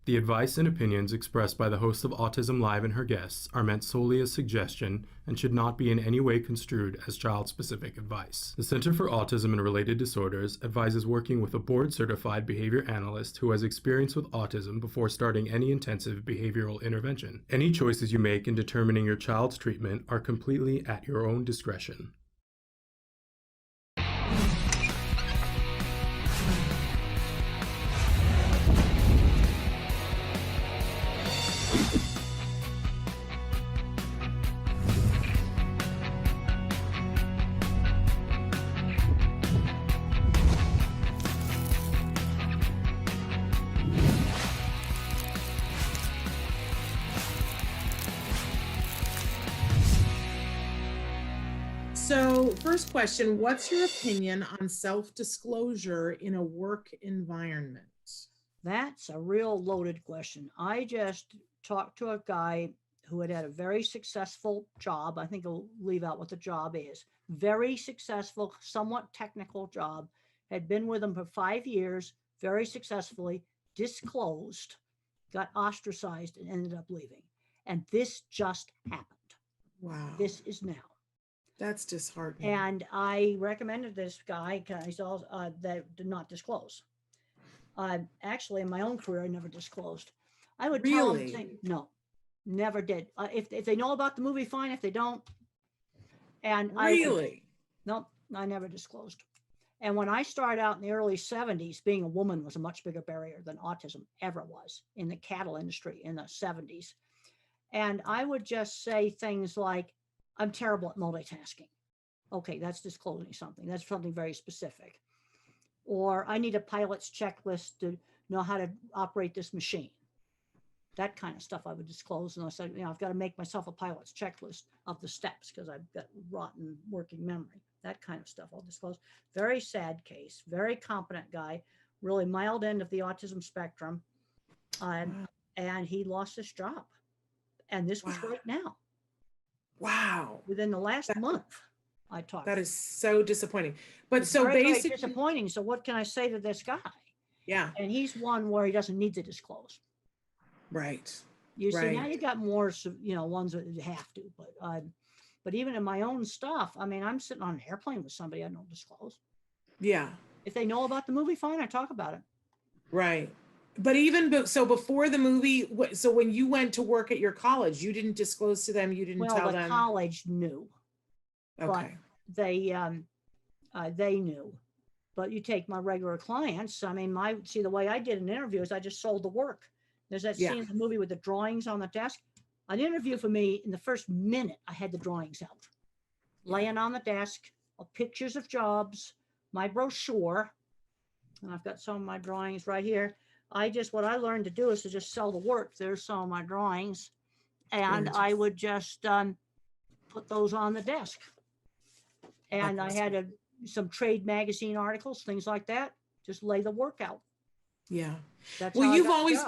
The advice and opinions expressed by the host of Autism Live and her guests are meant solely as suggestion and should not be in any way construed as child-specific advice. The Center for Autism and Related Disorders advises working with a board-certified behavior analyst who has experience with autism before starting any intensive behavioral intervention. Any choices you make in determining your child's treatment are completely at your own discretion. So first question, what's your opinion on self-disclosure in a work environment? That's a real loaded question. I just talked to a guy who had a very successful job. I think I'll leave out what the job is. Very successful, somewhat technical job. Had been with him for 5 years, very successfully, disclosed, got ostracized, and ended up leaving. And this just happened. Wow. This is now. That's disheartening. And I recommended this guy because that did not disclose. Actually, in my own career, I never disclosed. I would tell them, no, never did. If they know about the movie, fine. If they don't, and no, I never disclosed. And when I started out in the early 70s, being a woman was a much bigger barrier than autism ever was in the cattle industry in the 70s. And I would just say things like, I'm terrible at multitasking. Okay, that's disclosing something. That's something very specific. Or I need a pilot's checklist to know how to operate this machine. That kind of stuff I would disclose. And I said, I've got to make myself a pilot's checklist of the steps because I've got rotten working memory. That kind of stuff I'll disclose. Very sad case, very competent guy, really mild end of the autism spectrum. And he lost his job. And this was right now. Wow. Within the last month, I talked. That is so disappointing. But it's so very, basically very disappointing. So what can I say to this guy? Yeah. And he's one where he doesn't need to disclose. Right. You see, now you got more, ones that have to, but even in my own stuff, I mean, I'm sitting on an airplane with somebody I don't disclose. Yeah. If they know about the movie, fine, I talk about it. Right. But even so before the movie, so when you went to work at your college, you didn't disclose to them, you didn't tell them? Well, the college knew. Okay. But they knew. But you take my regular clients, I mean, the way I did an interview is I just sold the work. There's that scene in the movie with the drawings on the desk. An interview for me, in the first minute, I had the drawings out. Laying on the desk, pictures of jobs, my brochure, and I've got some of my drawings right here. What I learned to do is to just sell the work. There's some of my drawings. And I would just put those on the desk. And I had some trade magazine articles, things like that. Just lay the work out. Yeah. That's well, you've always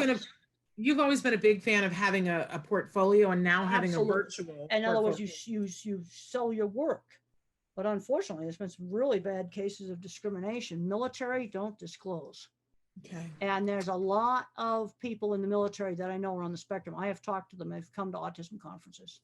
been a big fan of having a portfolio and now having a virtual. In other words, you sell your work. But unfortunately, there's been some really bad cases of discrimination. Military don't disclose. Okay. And there's a lot of people in the military that I know are on the spectrum. I have talked to them. They've come to autism conferences.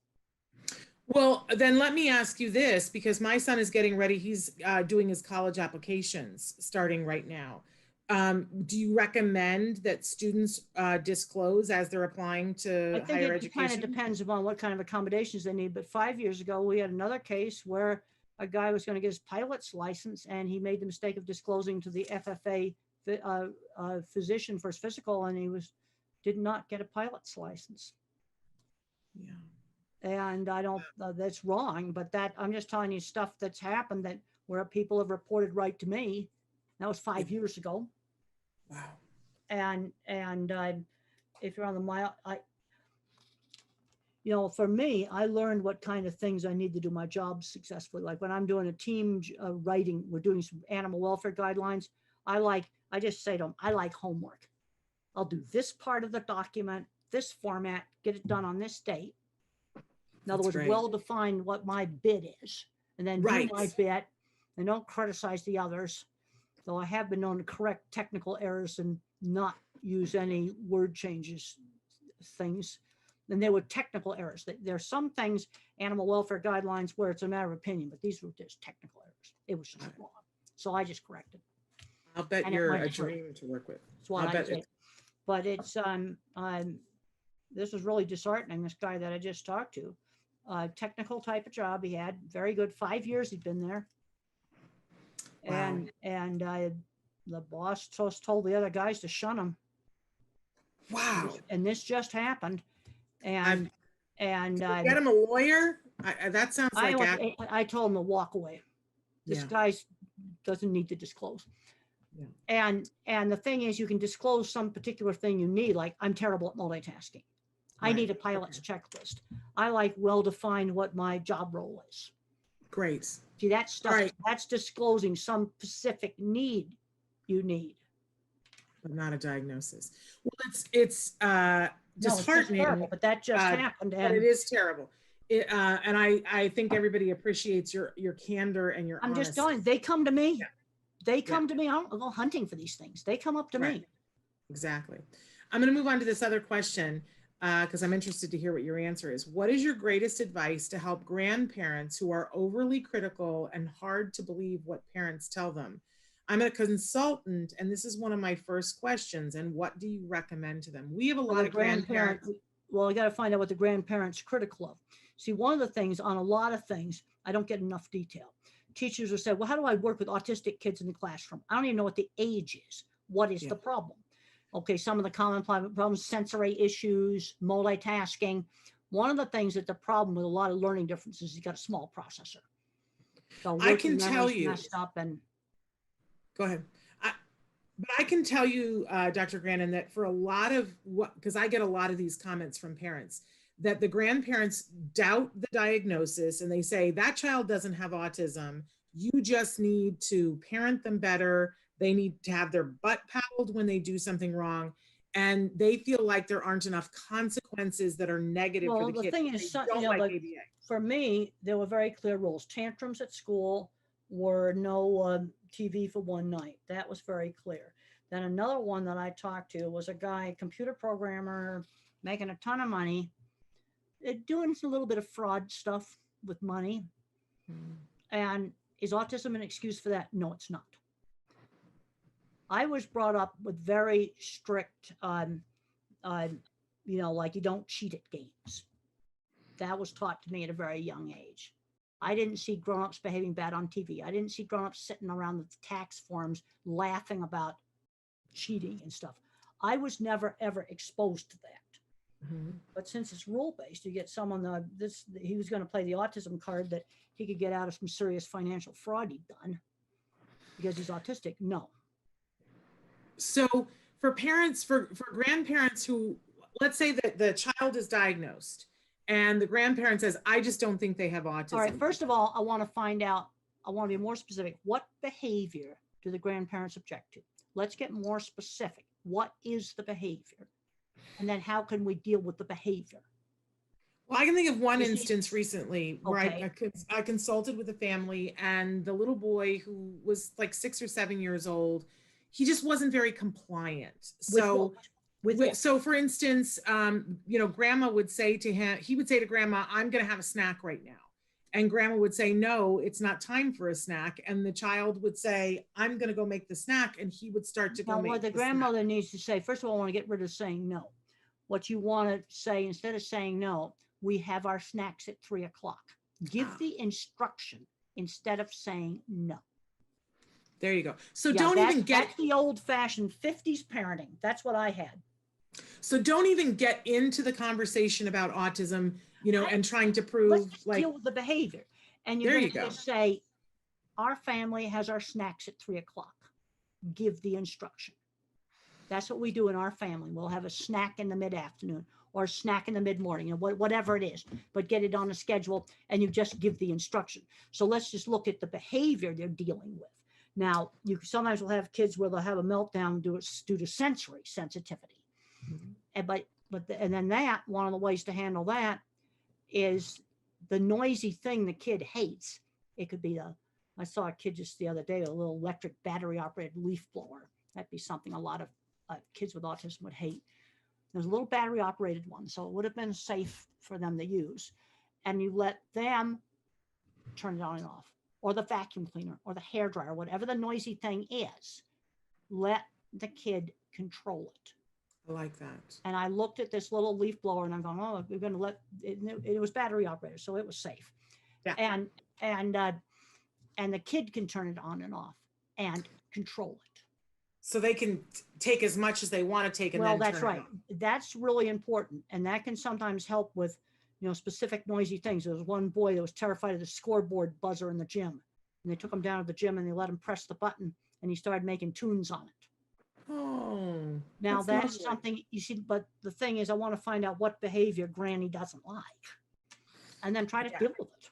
Well, then let me ask you this, because my son is getting ready. He's doing his college applications starting right now. Do you recommend that students disclose as they're applying to higher education? Kind of depends upon what kind of accommodations they need. But 5 years ago, we had another case where a guy was going to get his pilot's license and he made the mistake of disclosing to the FFA physician for his physical, and he did not get a pilot's license. Yeah. And I don't, that's wrong, but I'm just telling you stuff that's happened where people have reported right to me. That was 5 years ago. Wow. And if you're on the mile, for me, I learned what kind of things I need to do my job successfully. Like when I'm doing a team writing, we're doing some animal welfare guidelines. I just say to them, I like homework. I'll do this part of the document, this format, get it done on this date. In other words, well define what my bit is, and then do my bit, and don't criticize the others. Though I have been known to correct technical errors and not use any word changes, things. And there were technical errors. There are some things, animal welfare guidelines, where it's a matter of opinion, but these were just technical errors. It was just wrong. So I just corrected. I'll bet And it you're a went through. dream to work with. That's what I'll I bet did. But it's this was really disheartening. This guy that I just talked to, technical type of job he had, very good. 5 years he'd been there, Wow. and the boss just told the other guys to shun him. Wow. And this just happened, and Get him a lawyer. That sounds like I told him to walk away. This Yeah. guy doesn't need to disclose. Yeah. And the thing is, you can disclose some particular thing you need, like I'm terrible at multitasking. I Right. need a pilot's checklist. I like well-defined what my job role is. Great. See, that stuff, Right. that's disclosing some specific need you need. But not a diagnosis. Well, it's No, it's just disheartening. terrible, but that just happened. But And it is terrible. And I think everybody appreciates your candor and your I'm just honesty. telling you, they come to me. Yeah. They come to me. I don't go hunting for these things. They come up to Right. me. Exactly. I'm going to move on to this other question because I'm interested to hear what your answer is. What is your greatest advice to help grandparents who are overly critical and hard to believe what parents tell them? I'm a consultant, and this is one of my first questions. And what do you recommend to them? We have a lot of grandparents. Well, I got to find out what the grandparents are critical of. See, one of the things on a lot of things, I don't get enough detail. Teachers will say, well, how do I work with autistic kids in the classroom? I don't even know what the age is. What is the problem? Okay, some of the common problems, sensory issues, multitasking. One of the things that the problem with a lot of learning differences is you got a small processor. So I can tell memory's you. messed up and Go ahead. But I can tell you, Dr. Grandin, that for a lot of because I get a lot of these comments from parents, that the grandparents doubt the diagnosis and they say that child doesn't have autism. You just need to parent them better. They need to have their butt paddled when they do something wrong. And they feel like there aren't enough consequences that are negative for the kid. Thing is, ABA. For me, there were very clear rules. Tantrums at school were no TV for one night. That was very clear. Then another one that I talked to was a guy, computer programmer, making a ton of money, doing a little bit of fraud stuff with money. And is autism an excuse for that? No, it's not. I was brought up with very strict, like you don't cheat at games. That was taught to me at a very young age. I didn't see grown-ups behaving bad on TV. I didn't see grown-ups sitting around the tax forms laughing about cheating and stuff. I was never, ever exposed to that. Mm-hmm. But since it's rule-based, you get someone he was going to play the autism card that he could get out of some serious financial fraud he'd done because he's autistic. No. So for parents, for grandparents who, let's say that the child is diagnosed and the grandparent says, I just don't think they have autism. All right, first of all, I want to find out, I want to be more specific. What behavior do the grandparents object to? Let's get more specific. What is the behavior? And then how can we deal with the behavior? Well, I can think of one instance recently where Okay. I consulted with a family, and the little boy who was like 6 or 7 years old, he just wasn't very compliant. So so for instance, grandma would say to him, he would say to grandma, I'm going to have a snack right now. And grandma would say, no, it's not time for a snack. And the child would say, I'm going to go make the snack. And he would start to go make what the grandmother needs to say, first of all, I want to get rid of saying no. What you want to say, instead of saying no, we have our snacks at 3 o'clock. Give the instruction instead of saying no. There you go. So that's the old fashioned 50s parenting. That's what I had. So don't even get into the conversation about autism, and trying to prove deal with the behavior. And you're going to just say, our family has our snacks at 3 o'clock. Give the instruction. That's what we do in our family. We'll have a snack in the mid-afternoon or a snack in the mid-morning, whatever it is, but get it on a schedule and you just give the instruction. So let's just look at the behavior they're dealing with. Now, you sometimes will have kids where they'll have a meltdown due to sensory sensitivity. Mm-hmm. And then one of the ways to handle that is the noisy thing the kid hates. It could be I saw a kid just the other day, a little electric battery operated leaf blower. That'd be something a lot of kids with autism would hate. There's a little battery operated one, so it would have been safe for them to use. And you let them turn it on and off, or the vacuum cleaner, or the hair dryer, whatever the noisy thing is. Let the kid control it. I like that. And I looked at this little leaf blower, and I'm going, oh, we're going to let it. It was battery operated, so it was safe. Yeah. And the kid can turn it on and off and control it. So they can take as much as they want to take, and Well, then that's turn it right. off. That's really important, and that can sometimes help with, specific noisy things. There was one boy that was terrified of the scoreboard buzzer in the gym, and they took him down to the gym and they let him press the button, and he started making tunes on it. Oh, Now that's lovely. something you see, but the thing is, I want to find out what behavior Granny doesn't like, and then try to deal with it.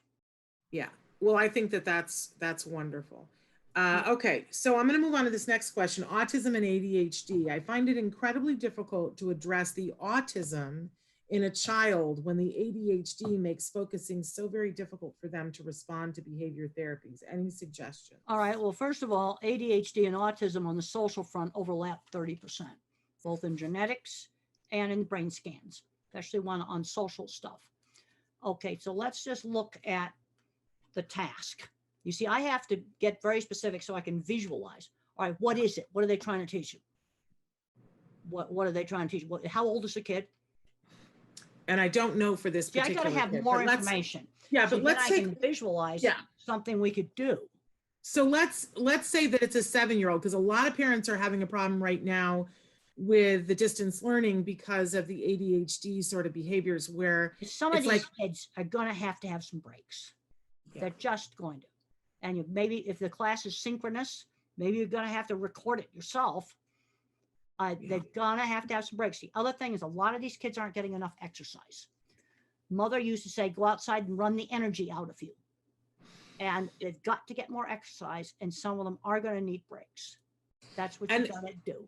Yeah. Well, I think that's wonderful. Okay, so I'm going to move on to this next question. Autism and ADHD. I find it incredibly difficult to address the autism in a child when the ADHD makes focusing so very difficult for them to respond to behavior therapies. Any suggestions? All right. Well, first of all, ADHD and autism on the social front overlap 30%, both in genetics and in brain scans, especially one on social stuff. Okay, so let's just look at the task. You see, I have to get very specific so I can visualize. All right, what is it? What are they trying to teach you? What are they trying to teach you? How old is the kid? And I don't know for this particular I got to have kid, more but information. Yeah, so but let's I can visualize something we could do. So let's say that it's a 7-year-old, because a lot of parents are having a problem right now with the distance learning because of the ADHD sort of behaviors, where some of these kids are going to have some breaks. They're just going to. And maybe if the class is synchronous, maybe you're going to have to record it yourself. They're going to have some breaks. The other thing is, a lot of these kids aren't getting enough exercise. Mother used to say, go outside and run the energy out of you. And they've got to get more exercise, and some of them are going to need breaks. That's what you got to do.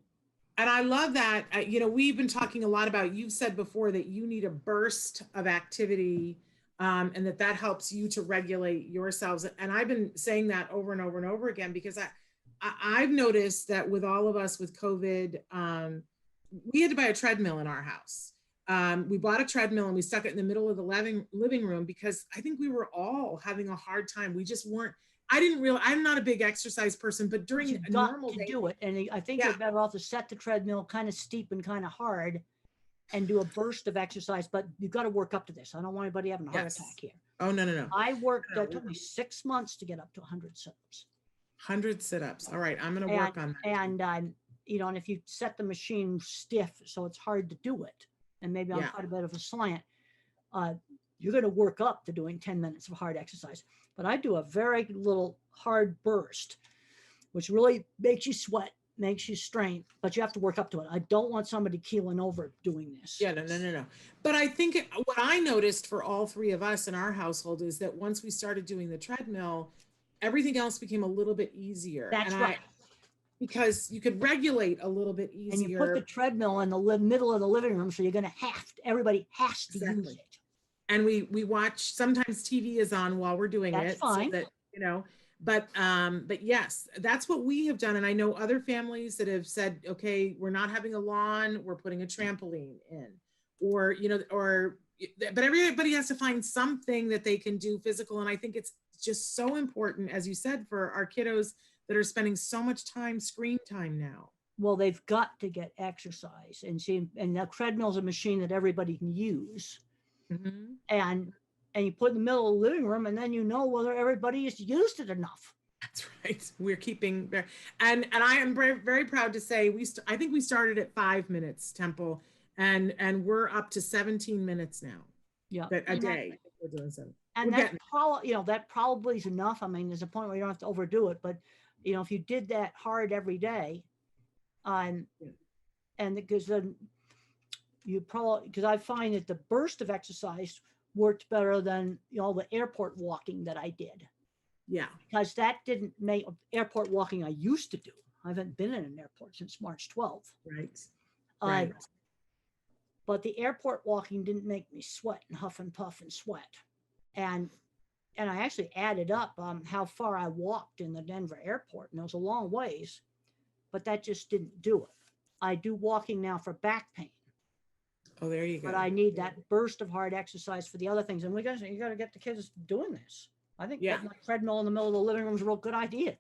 And I love that. We've been talking a lot about, you've said before that you need a burst of activity, and that helps you to regulate yourselves. And I've been saying that over and over and over again, because I've noticed that with all of us with COVID, we had to buy a treadmill in our house. We bought a treadmill and we stuck it in the middle of the living room, because I think we were all having a hard time. We just weren't. I'm not a big exercise person, but during a normal day, do it. And I think you're better off to set the treadmill kind of steep and kind of hard and do a burst of exercise, but you've got to work up to this. I don't want anybody having a heart attack here. Oh, no. I worked, it took me 6 months to get up to 100 sit-ups. 100 sit-ups. All right. I'm going to work on that. And, and if you set the machine stiff, so it's hard to do it, and maybe on quite a bit of a slant, you're going to work up to doing 10 minutes of hard exercise. But I do a very little hard burst, which really makes you sweat, makes you strain, but you have to work up to it. I don't want somebody keeling over doing this. Yeah, no. But I think what I noticed for all three of us in our household is that once we started doing the treadmill, everything else became a little bit easier. That's right. Because you could regulate a little bit easier. And you put the treadmill in the middle of the living room, so you're going to everybody has to use it. And we watch, sometimes TV is on while we're doing That's it. fine. So that, but yes, that's what we have done. And I know other families that have said, okay, we're not having a lawn, we're putting a trampoline in, but everybody has to find something that they can do physical. And I think it's just so important, as you said, for our kiddos that are spending so much screen time now. Well, they've got to get exercise, and the treadmill is a machine that everybody can use. Mm-hmm. And you put in the middle of the living room, and then whether everybody has used it enough. That's right. We're keeping there. And I am very, very proud to say I think we started at 5 minutes, Temple, and we're up to 17 minutes now. Yeah. A day. We're doing something. And that probably is enough. I mean, there's a point where you don't have to overdo it, but if you did that hard every day, and because then because I find that the burst of exercise worked better than the airport walking that I did. Yeah. Because that didn't make airport walking I used to do. I haven't been in an airport since March 12th. Right. But the airport walking didn't make me sweat and huff and puff and sweat. And I actually added up how far I walked in the Denver airport, and it was a long ways, but that just didn't do it. I do walking now for back pain, Oh, there you go. but I need that burst of hard exercise for the other things. And you got to get the kids doing this. I think Yeah. putting a treadmill in the middle of the living room is a real good idea.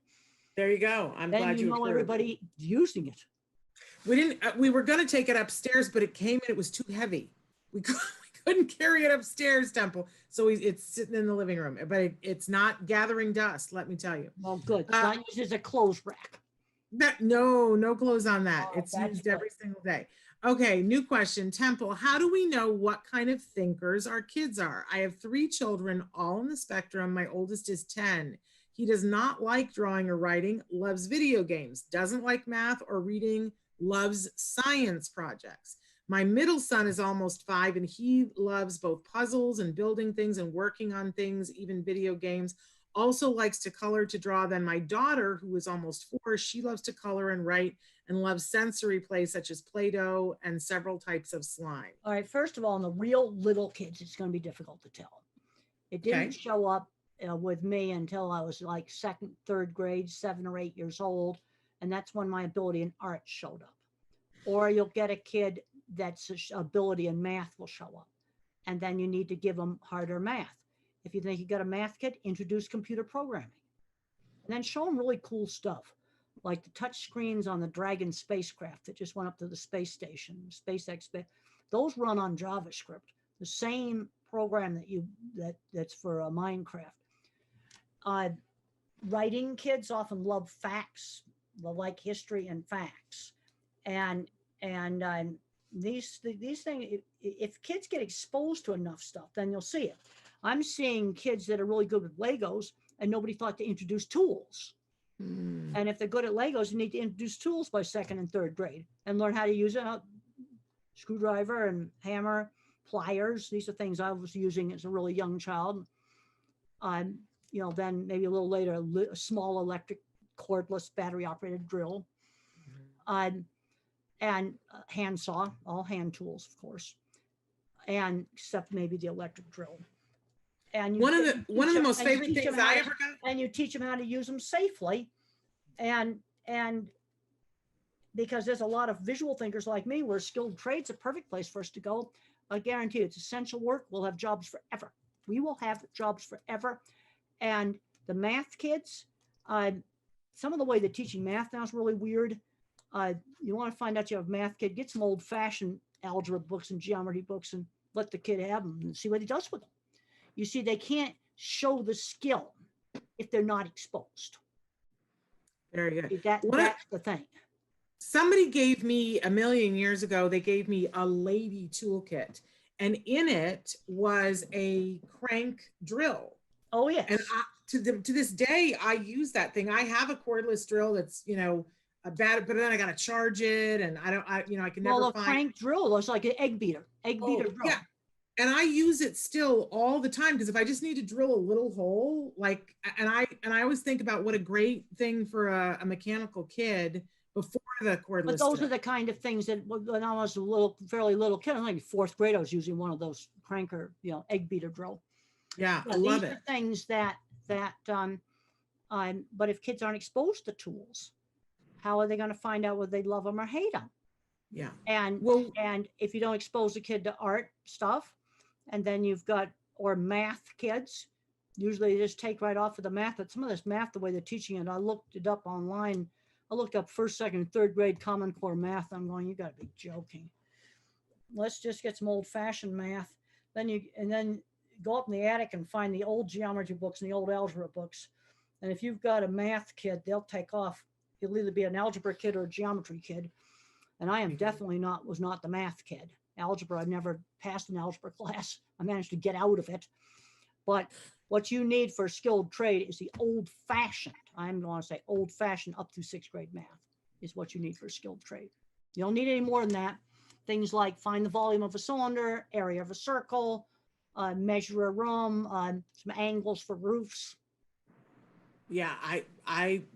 There you go. I'm Then glad you you know approved. everybody using it. We didn't. We were going to take it upstairs, but it came and it was too heavy. We couldn't carry it upstairs, Temple. So it's sitting in the living room, but it's not gathering dust. Let me tell you. Well, good. It's not used as a clothes rack. No clothes on that. Oh, It's that's used good. every single day. Okay, new question. Temple, how do we know what kind of thinkers our kids are? I have 3 children, all on the spectrum. My oldest is 10. He does not like drawing or writing, loves video games, doesn't like math or reading, loves science projects. My middle son is almost 5 and he loves both puzzles and building things and working on things, even video games. Also likes to color, to draw. Then my daughter, who is almost 4, she loves to color and write and loves sensory play such as Play-Doh and several types of slime. All right. First of all, in the real little kids, it's going to be difficult to tell. It didn't Okay. show up with me until I was like 2nd, 3rd grade, 7 or 8 years old. And that's when my ability in art showed up. Or you'll get a kid that's ability in math will show up. And then you need to give them harder math. If you think you got a math kid, introduce computer programming. And then show them really cool stuff, like the touch screens on the Dragon spacecraft that just went up to the space station, SpaceX. Those run on JavaScript, the same program that's for Minecraft. Writing kids often love facts, they like history and facts, and these things. If kids get exposed to enough stuff, then you'll see it. I'm seeing kids that are really good with Legos, and nobody thought to introduce tools. And if they're good at Legos, you need to introduce tools by 2nd and 3rd grade and learn how to use it. Screwdriver and hammer, pliers. These are things I was using as a really young child. Then maybe a little later, a small electric cordless battery operated drill. And handsaw, all hand tools, of course. And except maybe the electric drill. And one of the most favorite things I ever got. And you teach them how to use them safely. And because there's a lot of visual thinkers like me where skilled trade's a perfect place for us to go. I guarantee you, it's essential work. We'll have jobs forever. We will have jobs forever. And the math kids, some of the way they're teaching math now is really weird. You want to find out you have a math kid, get some old fashioned algebra books and geometry books and let the kid have them and see what he does with them. You see, they can't show the skill if they're not exposed. Very good. That's the thing. Somebody gave me a million years ago, they gave me a lady toolkit, and in it was a crank drill. Oh, yes. And to this day, I use that thing. I have a cordless drill that's, a bad, but then I got to charge it, and I can never find. find. Crank drill was like an egg beater drill. Yeah. And I use it still all the time because if I just need to drill a little hole, and I always think about what a great thing for a mechanical kid before the cordless. But those are the kind of things that when I was fairly little kid, I was like 4th grade, I was using one of those cranker, egg beater drill. Yeah, I love it. These are things that but if kids aren't exposed to tools, how are they going to find out whether they love them or hate them? Yeah. And if you don't expose a kid to art stuff, and then you've got, or math kids, usually they just take right off of the math. But some of this math, the way they're teaching it, I looked it up online. I looked up 1st, 2nd, and 3rd grade Common Core math. I'm going, you got to be joking. Let's just get some old fashioned math. Then go up in the attic and find the old geometry books and the old algebra books. And if you've got a math kid, they'll take off. He'll either be an algebra kid or a geometry kid. And I am definitely was not the math kid. Algebra, I never passed an algebra class. I managed to get out of it. But what you need for a skilled trade is the old fashioned, I'm going to say old fashioned up through 6th grade math is what you need for a skilled trade. You don't need any more than that. Things like find the volume of a cylinder, area of a circle, measure a room, some angles for roofs. Yeah,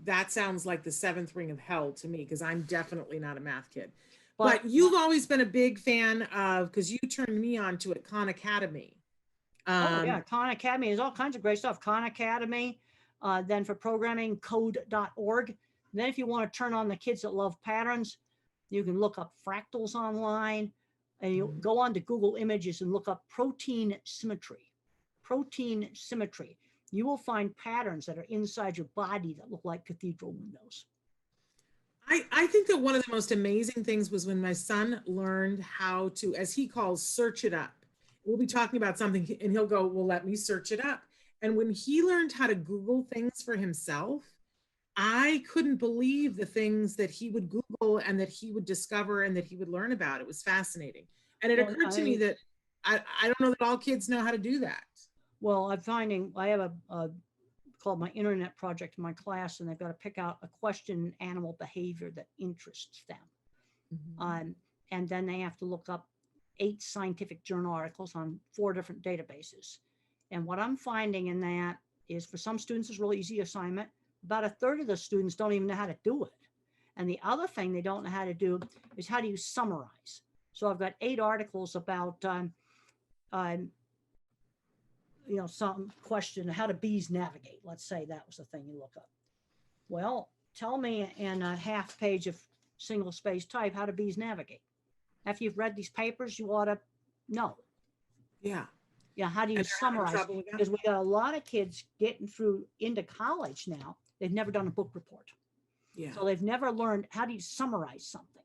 that sounds like the 7th ring of hell to me because I'm definitely not a math kid. But you've always been a big fan of, because you turned me on to it, Khan Academy. Khan Academy is all kinds of great stuff. Khan Academy, then for programming, code.org. Then if you want to turn on the kids that love patterns, You can look up fractals online, and you go on to Google Images and look up protein symmetry. Protein symmetry. You will find patterns that are inside your body that look like cathedral windows. I think that one of the most amazing things was when my son learned how to, as he calls, search it up. We'll be talking about something and he'll go, well, let me search it up. And when he learned how to Google things for himself, I couldn't believe the things that he would Google and that he would discover and that he would learn about. It was fascinating. And it occurred to me that I don't know that all kids know how to do that. Well, I'm finding I have a called my internet project in my class, and they've got to pick out a question in animal behavior that interests them. And then they have to look up 8 scientific journal articles on 4 different databases. And what I'm finding in that is, for some students, it's a really easy assignment. About a third of the students don't even know how to do it. And the other thing they don't know how to do is how do you summarize. So I've got 8 articles about some question, how do bees navigate? Let's say that was the thing you look up. Well, tell me in a half page of single space type, how do bees navigate? After you've read these papers, you ought to know. Yeah. Yeah. How do you summarize? Because we got a lot of kids getting through into college now. They've never done a book report. Yeah. So they've never learned how do you summarize something.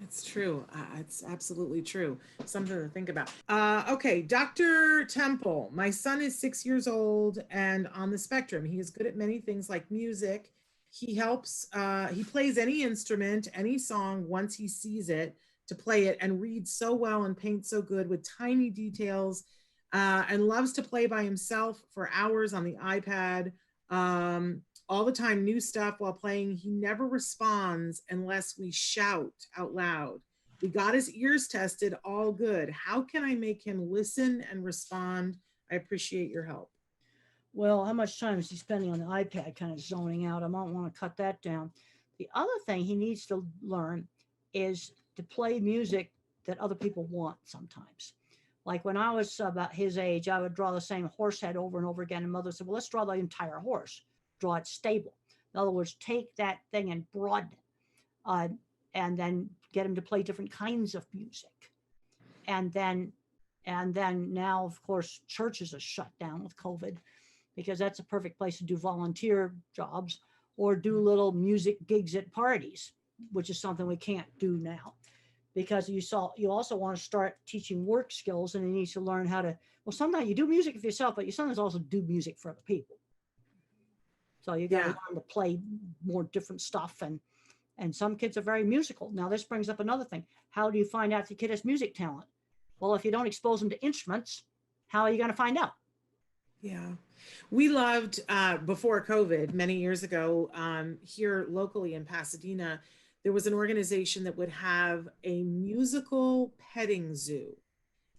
It's true. It's absolutely true. Something to think about. Okay, Dr. Temple. My son is 6 years old and on the spectrum. He is good at many things like music. He helps, he plays any instrument, any song once he sees it to play it, and reads so well and paints so good with tiny details, and loves to play by himself for hours on the iPad. All the time, new stuff while playing. He never responds unless we shout out loud. We got his ears tested, all good. How can I make him listen and respond? I appreciate your help. Well, how much time is he spending on the iPad kind of zoning out? I might want to cut that down. The other thing he needs to learn is to play music that other people want sometimes. Like when I was about his age, I would draw the same horse head over and over again. And mother said, well, let's draw the entire horse. Draw it stable. In other words, take that thing and broaden it, and then get him to play different kinds of music. And then now, of course, churches are shut down with COVID, because that's a perfect place to do volunteer jobs or do little music gigs at parties, which is something we can't do now. Because you also want to start teaching work skills, and he needs to learn how to, well, sometimes you do music for yourself, but you sometimes also do music for other people. So you got to learn to play more different stuff. And some kids are very musical. Now, this brings up another thing. How do you find out if the kid has music talent? Well, if you don't expose them to instruments, how are you going to find out? Yeah. We loved, before COVID, many years ago, here locally in Pasadena, there was an organization that would have a musical petting zoo.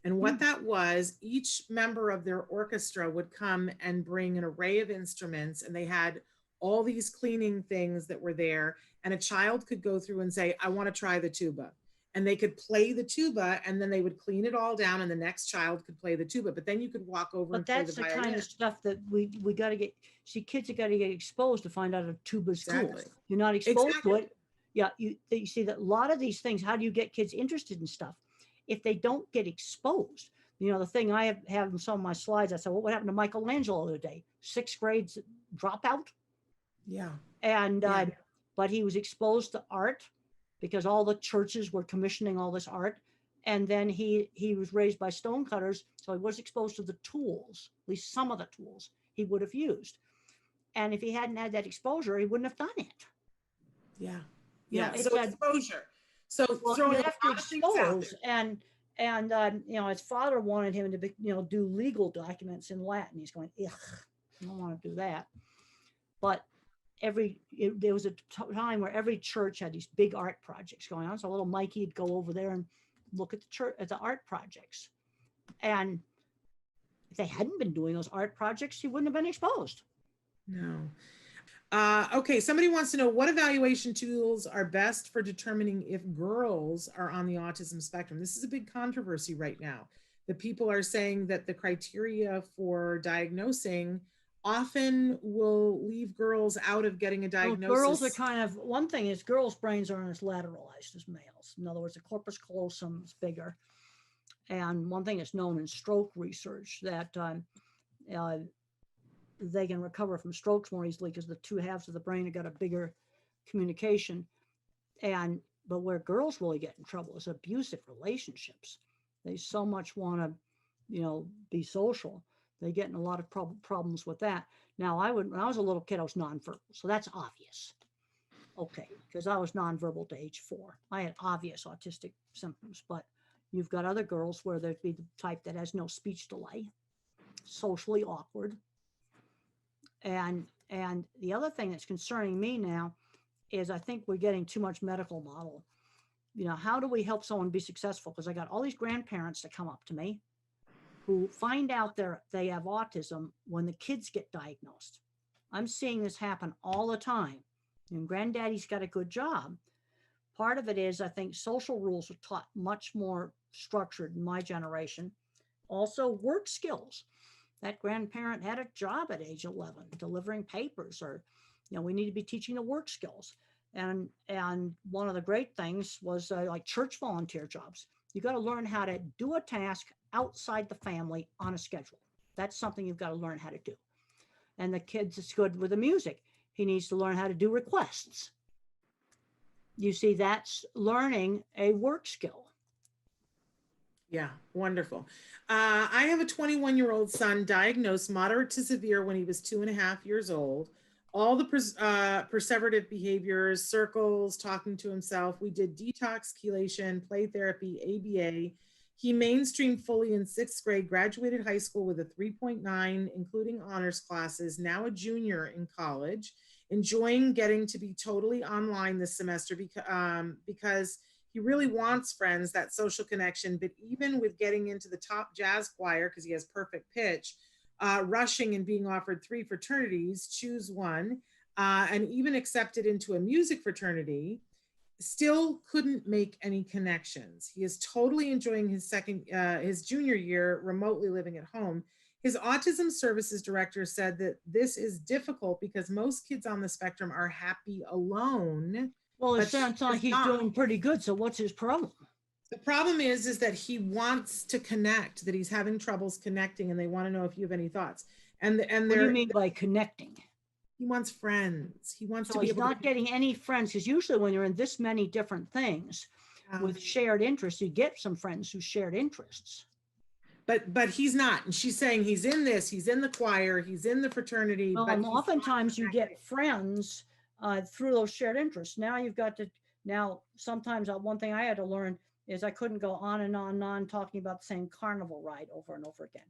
And what that was, each member of their orchestra would come and bring an array of instruments, and they had all these cleaning things that were there. And a child could go through and say, I want to try the tuba. And they could play the tuba, and then they would clean it all down, and the next child could play the tuba. But then you could walk over and play the violin. But that's the kind of stuff that we got to get, kids have got to get exposed to find out a tuba's cool. You're not exposed to it. Yeah, you see that a lot of these things, how do you get kids interested in stuff? If they don't get exposed, the thing I have in some of my slides, I said, well, what happened to Michelangelo the other day? 6th grade dropout. Yeah. And, but he was exposed to art because all the churches were commissioning all this art. And then he was raised by stonecutters. So he was exposed to the tools, at least some of the tools he would have used. And if he hadn't had that exposure, he wouldn't have done it. Yeah. Yeah. It's so exposure. So you have to expose, and his father wanted him to do legal documents in Latin. He's going, ugh, I don't want to do that. But there was a time where every church had these big art projects going on. So little Mikey would go over there and look at the art projects. And if they hadn't been doing those art projects, he wouldn't have been exposed. No. Okay, somebody wants to know what evaluation tools are best for determining if girls are on the autism spectrum. This is a big controversy right now. The people are saying that the criteria for diagnosing often will leave girls out of getting a Well, diagnosis. girls are kind of, one thing is girls' brains aren't as lateralized as males. In other words, the corpus callosum is bigger. And one thing is known in stroke research that they can recover from strokes more easily because the two halves of the brain have got a bigger communication. But where girls really get in trouble is abusive relationships. They so much want to, be social. They get in a lot of problems with that. Now, when I was a little kid, I was nonverbal, so that's obvious. Okay, because I was nonverbal to age 4. I had obvious autistic symptoms, but you've got other girls where there'd be the type that has no speech delay, socially awkward. And the other thing that's concerning me now is I think we're getting too much medical model. How do we help someone be successful? Because I got all these grandparents that come up to me who find out they have autism when the kids get diagnosed. I'm seeing this happen all the time. And granddaddy's got a good job. Part of it is, I think, social rules are taught much more structured in my generation. Also, work skills. That grandparent had a job at age 11, delivering papers, or, we need to be teaching the work skills. And one of the great things was like church volunteer jobs. You got to learn how to do a task outside the family on a schedule. That's something you've got to learn how to do. And the kids is good with the music. He needs to learn how to do requests. You see, that's learning a work skill. Yeah, wonderful. I have a 21-year-old son diagnosed moderate to severe when he was 2.5 years old. All the perseverative behaviors, circles, talking to himself. We did detox, chelation, play therapy, ABA. He mainstreamed fully in 6th grade, graduated high school with a 3.9, including honors classes, now a junior in college, enjoying getting to be totally online this semester because he really wants friends, that social connection. But even with getting into the top jazz choir, because he has perfect pitch, rushing and being offered 3 fraternities, choose one, and even accepted into a music fraternity, still couldn't make any connections. He is totally enjoying his junior year remotely living at home. His autism services director said that this is difficult because most kids on the spectrum are happy alone. Well, it sounds like he's doing pretty good. So what's his problem? The problem is that he wants to connect, that he's having troubles connecting, and they want to know if you have any thoughts. And what do you mean by connecting? He wants friends. He wants so to be he's able not getting any friends, because usually when you're in this many different things with shared interests, you get some friends who shared interests. But he's not. And she's saying he's in this, he's in the choir, he's in the fraternity. Well, but oftentimes you get friends through those shared interests. Now sometimes one thing I had to learn is I couldn't go on and on and on talking about the same carnival ride over and over again.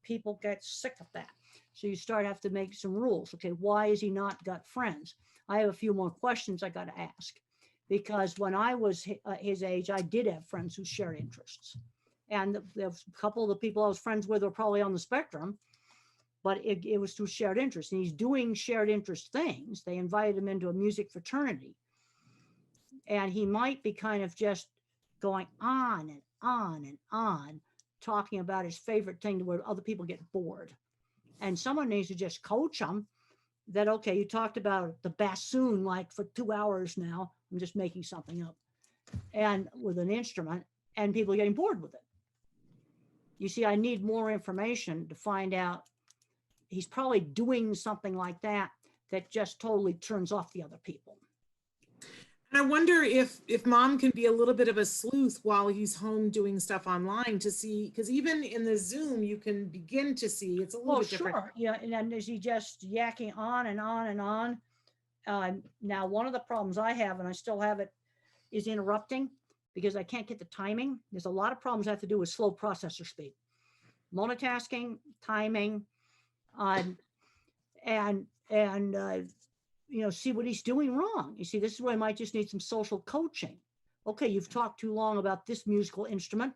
People get sick of that. So you have to make some rules. Okay, why has he not got friends? I have a few more questions I got to ask, because when I was his age, I did have friends who shared interests. And a couple of the people I was friends with were probably on the spectrum, but it was through shared interest. And he's doing shared interest things. They invited him into a music fraternity. And he might be kind of just going on and on and on, talking about his favorite thing to where other people get bored. And someone needs to just coach him that, okay, you talked about the bassoon like for 2 hours now. I'm just making something up. And with an instrument, and people are getting bored with it. You see, I need more information to find out. He's probably doing something like that just totally turns off the other people. And I wonder if mom can be a little bit of a sleuth while he's home doing stuff online to see, because even in the Zoom, you can begin to see it's a little bit different. Sure. Yeah. And then is he just yakking on and on and on? Now, one of the problems I have, and I still have it, is interrupting, because I can't get the timing. There's a lot of problems I have to do with slow processor speed, multitasking, timing, see what he's doing wrong. You see, this is where I might just need some social coaching. Okay, you've talked too long about this musical instrument.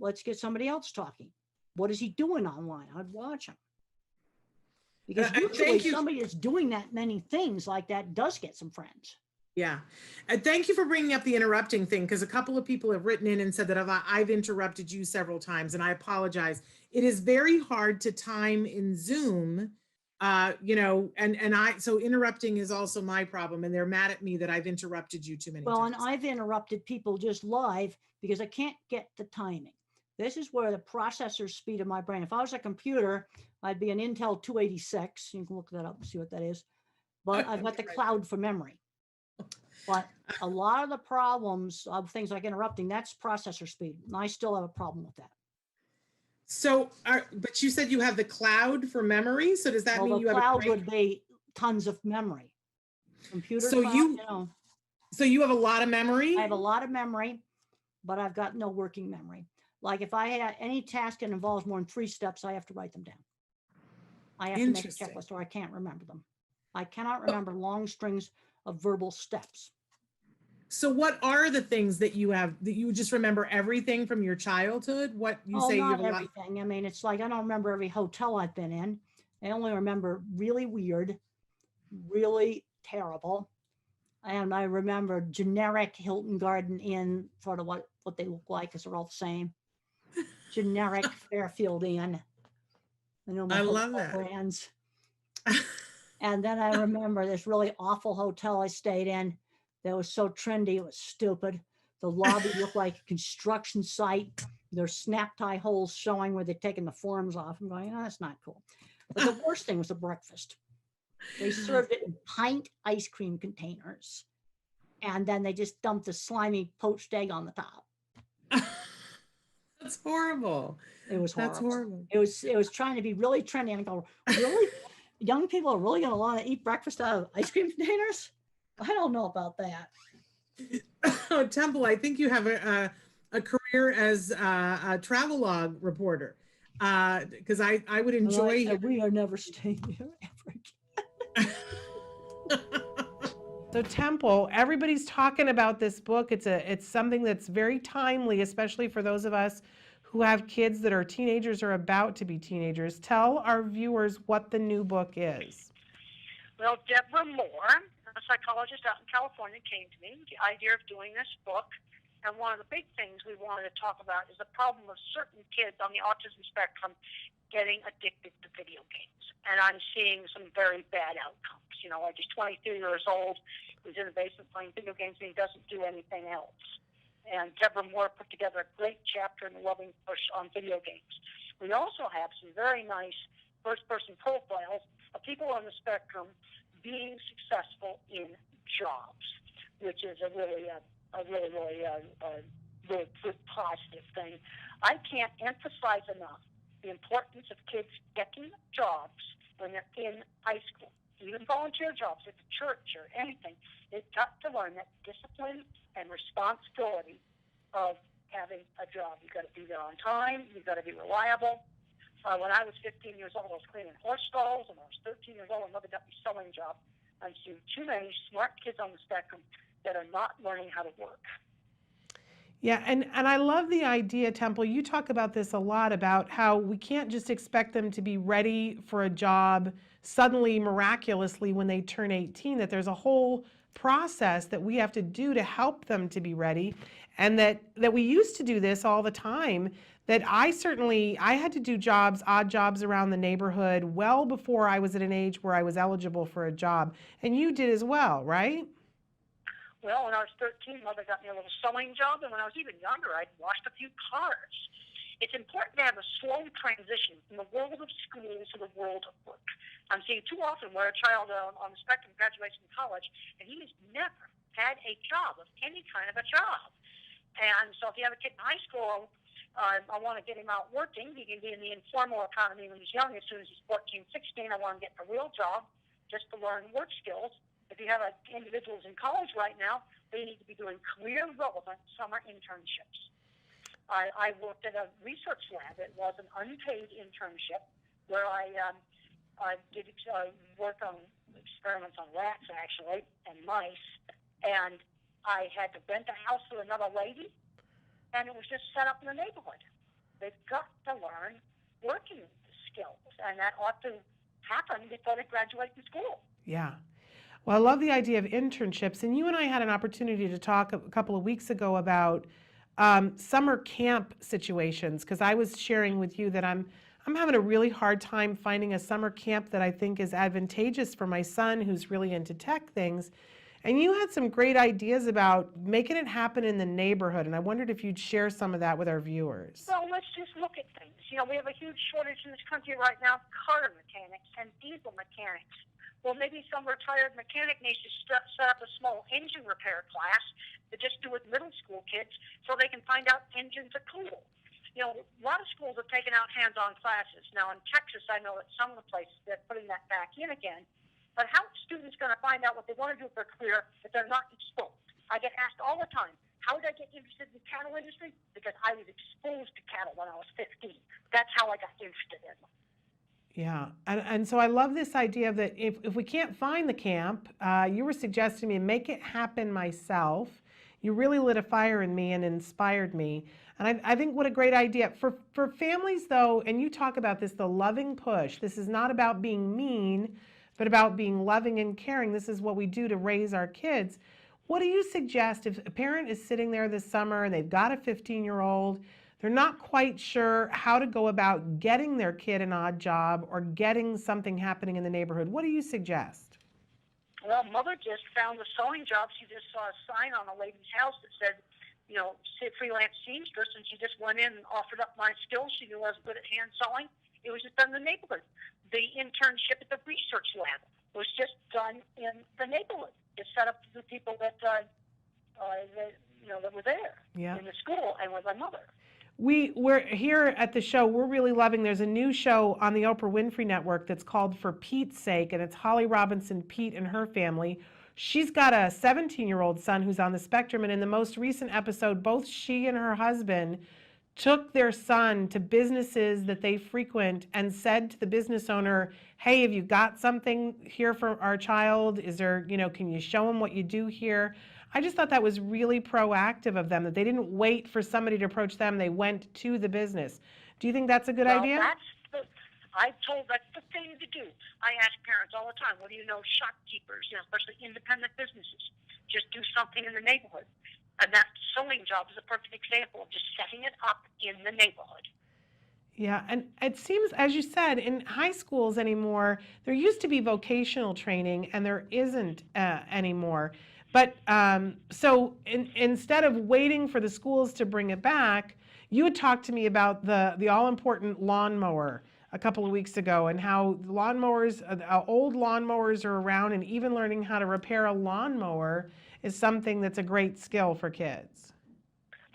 Let's get somebody else talking. What is he doing online? I'd watch him. Because usually somebody that's doing that many things like that does get some friends. Yeah. Thank you for bringing up the interrupting thing, because a couple of people have written in and said that I've interrupted you several times, and I apologize. It is very hard to time in Zoom, so interrupting is also my problem, and they're mad at me that I've interrupted you too many Well, and times. I've interrupted people just live because I can't get the timing. This is where the processor speed of my brain. If I was a computer, I'd be an Intel 286. You can look that up and see what that is. But I've got the cloud for memory. But a lot of the problems of things like interrupting, that's processor speed. And I still have a problem with that. So, but you said you have the cloud for memory. So does that Well, mean the you have a cloud great, would be tons of memory. Computer so cloud, you, know, so you have a lot of memory? I have a lot of memory, but I've got no working memory. Like if I had any task that involves more than 3 steps, I have to write them down. I have to make a Interesting. checklist or I can't remember them. I cannot remember long strings of verbal steps. So what are the things that you have that you just remember everything from your childhood? What you Oh, say you have not a lot. everything. I mean, it's like I don't remember every hotel I've been in. I only remember really weird, really terrible. And I remember generic Hilton Garden Inn, sort of what they look like, because they're all the same. Generic Fairfield Inn. I know my I love hotel that. brands. And then I remember this really awful hotel I stayed in that was so trendy, it was stupid. The lobby looked like a construction site. There's snap tie holes showing where they're taking the forms off. I'm going, oh, that's not cool. But the worst thing was the breakfast. They served it in pint ice cream containers. And then they just dumped the slimy poached egg on the top. That's horrible. It was horrible. That's horrible. It was trying to be really trendy. And I go, really? Young people are really going to want to eat breakfast out of ice cream containers? I don't know about that. Oh, Temple, I think you have a career as a travelogue reporter, because I would enjoy. We are never staying here ever again. So Temple, everybody's talking about this book. It's something that's very timely, especially for those of us who have kids that are teenagers or about to be teenagers. Tell our viewers what the new book is. Well, Deborah Moore, a psychologist out in California, came to me with the idea of doing this book. And one of the big things we wanted to talk about is the problem of certain kids on the autism spectrum getting addicted to video games. And I'm seeing some very bad outcomes. You know, like he's 23 years old, he's in the basement playing video games, and he doesn't do anything else. And Deborah Moore put together a great chapter in the Loving Push on video games. We also have some very nice first-person profiles of people on the spectrum being successful in jobs, which is a really good positive thing. I can't emphasize enough the importance of kids getting jobs when they're in high school, even volunteer jobs at the church or anything. They've got to learn that discipline and responsibility of having a job. You've got to be there on time. You've got to be reliable. When I was 15 years old, I was cleaning horse stalls, and when I was 13 years old, my mother got me a sewing job. I'm seeing too many smart kids on the spectrum that are not learning how to work. Yeah, and I love the idea, Temple. You talk about this a lot, about how we can't just expect them to be ready for a job suddenly, miraculously, when they turn 18, that there's a whole process that we have to do to help them to be ready, and that we used to do this all the time, that I had to do odd jobs around the neighborhood well before I was at an age where I was eligible for a job. And you did as well, right? Well, when I was 13, Mother got me a little sewing job, and when I was even younger, I'd washed a few cars. It's important to have a slow transition from the world of school to the world of work. I'm seeing too often where a child on the spectrum graduates from college, and he has never had a job, of any kind of a job. And so if you have a kid in high school, I want to get him out working. He can be in the informal economy when he's young. As soon as he's 14, 16, I want to get a real job just to learn work skills. If you have individuals in college right now, they need to be doing career-relevant summer internships. I worked at a research lab. It was an unpaid internship where I did work on experiments on rats, actually, and mice. And I had to rent a house with another lady, and it was just set up in the neighborhood. They've got to learn working skills, and that ought to happen before they graduate from school. Yeah. Well, I love the idea of internships. And you and I had an opportunity to talk a couple of weeks ago about summer camp situations, because I was sharing with you that I'm having a really hard time finding a summer camp that I think is advantageous for my son who's really into tech things. And you had some great ideas about making it happen in the neighborhood, and I wondered if you'd share some of that with our viewers. Well, let's just look at things. You know, we have a huge shortage in this country right now of car mechanics and diesel mechanics. Well, maybe some retired mechanic needs to set up a small engine repair class to just do with middle school kids so they can find out engines are cool. You know, a lot of schools have taken out hands-on classes. Now, in Texas, I know that some of the places they're putting that back in again. But how are students going to find out what they want to do for a career if they're not exposed? I get asked all the time, how did I get interested in the cattle industry? Because I was exposed to cattle when I was 15. That's how I got interested in them. Yeah, and so I love this idea of that if we can't find the camp, you were suggesting me make it happen myself. You really lit a fire in me and inspired me. And I think what a great idea. For families though, and you talk about this, the loving push. This is not about being mean, but about being loving and caring. This is what we do to raise our kids. What do you suggest if a parent is sitting there this summer and they've got a 15-year-old, they're not quite sure how to go about getting their kid an odd job or getting something happening in the neighborhood? What do you suggest? Well, Mother just found a sewing job. She just saw a sign on a lady's house that said, you know, freelance seamstress, and she just went in and offered up my skills. She knew I was good at hand sewing. It was just done in the neighborhood. The internship at the research lab was just done in the neighborhood. It's set up to the people that were there in the school and with my mother. We're here at the show. We're really loving. There's a new show on the Oprah Winfrey Network that's called For Pete's Sake, and it's Holly Robinson Peete and her family. She's got a 17-year-old son who's on the spectrum, and in the most recent episode, both she and her husband took their son to businesses that they frequent and said to the business owner, hey, have you got something here for our child? Is there, can you show him what you do here? I just thought that was really proactive of them, that they didn't wait for somebody to approach them. They went to the business. Do you think that's a good idea? That's the thing to do. I ask parents all the time, what do you know, shopkeepers, especially independent businesses, just do something in the neighborhood. And that sewing job is a perfect example of just setting it up in the neighborhood. Yeah, and it seems, as you said, in high schools anymore, there used to be vocational training, and there isn't anymore. But so instead of waiting for the schools to bring it back, you had talked to me about the all-important lawnmower a couple of weeks ago, and how lawnmowers, old lawnmowers are around, and even learning how to repair a lawnmower is something that's a great skill for kids.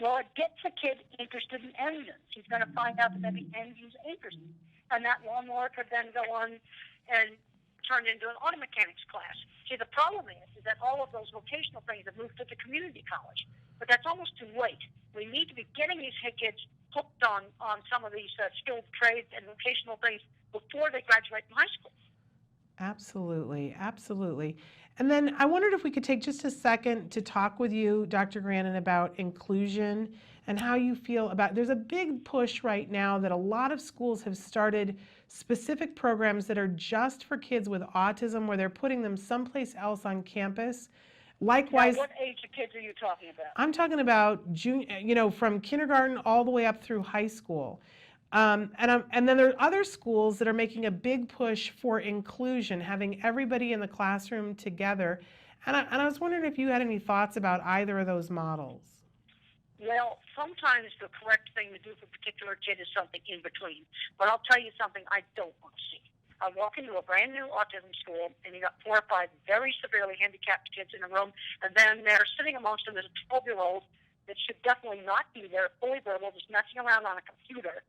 Well, it gets a kid interested in engines. He's going to find out that maybe engines interest him. And that lawnmower could then go on and turn into an auto mechanics class. See, the problem is that all of those vocational things have moved to the community college. But that's almost too late. We need to be getting these kids hooked on some of these skilled trades and vocational things before they graduate from high school. Absolutely, absolutely. And then I wondered if we could take just a second to talk with you, Dr. Grandin, about inclusion and how you feel about, there's a big push right now that a lot of schools have started specific programs that are just for kids with autism, where they're putting them someplace else on campus. Likewise, now, what age of kids are you talking about? I'm talking about junior, from kindergarten all the way up through high school. And then there are other schools that are making a big push for inclusion, having everybody in the classroom together. And I was wondering if you had any thoughts about either of those models. Well, sometimes the correct thing to do for a particular kid is something in between. But I'll tell you something I don't want to see. I walk into a brand new autism school, and you got 4 or 5 very severely handicapped kids in a room, and then they're sitting amongst them as a 12-year-old that should definitely not be there, fully verbal, just messing around on a computer.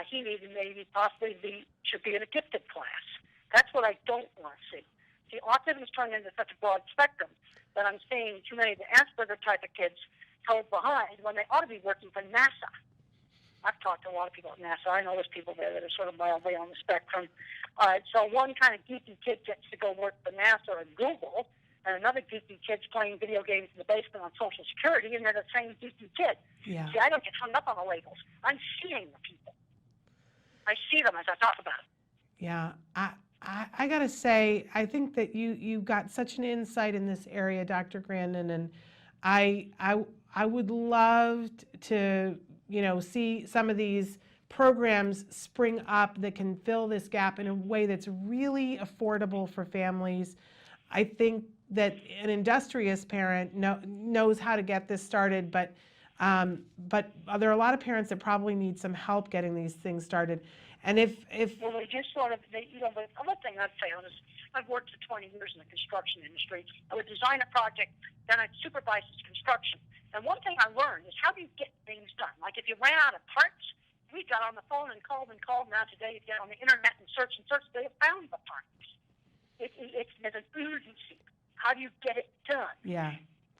He should be in a gifted class. That's what I don't want to see. See, autism is turned into such a broad spectrum that I'm seeing too many of the Asperger type of kids held behind when they ought to be working for NASA. I've talked to a lot of people at NASA. I know there's people there that are sort of mildly on the spectrum. So one kind of geeky kid gets to go work for NASA or Google, and another geeky kid's playing video games in the basement on Social Security, and they're the same geeky kid. Yeah. See, I don't get hung up on the labels. I'm seeing the people. I see them as I talk about it. Yeah, I gotta say, I think that you got such an insight in this area, Dr. Grandin, and I would love to, see some of these programs spring up that can fill this gap in a way that's really affordable for families. I think that an industrious parent knows how to get this started, but there are a lot of parents that probably need some help getting these things started. And if well, they just sort of, the other thing I've found is I've worked for 20 years in the construction industry. I would design a project, then I'd supervise its construction. And one thing I learned is how do you get things done? Like if you ran out of parts, we got on the phone and called. Now today you get on the internet and search, they have found the parts. There's an urgency. How do you get it done? Yeah.